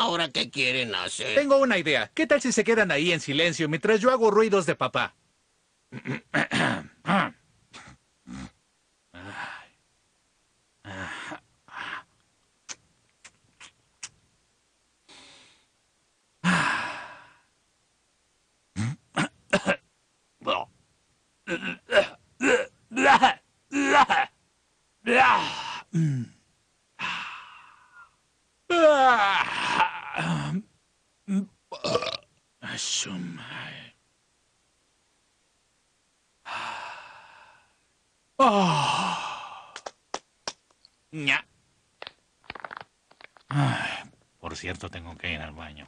ahora qué quieren hacer? Tengo una idea. ¿Qué tal si se quedan ahí en silencio mientras yo hago ruidos de papá? Por cierto, tengo que ir al baño.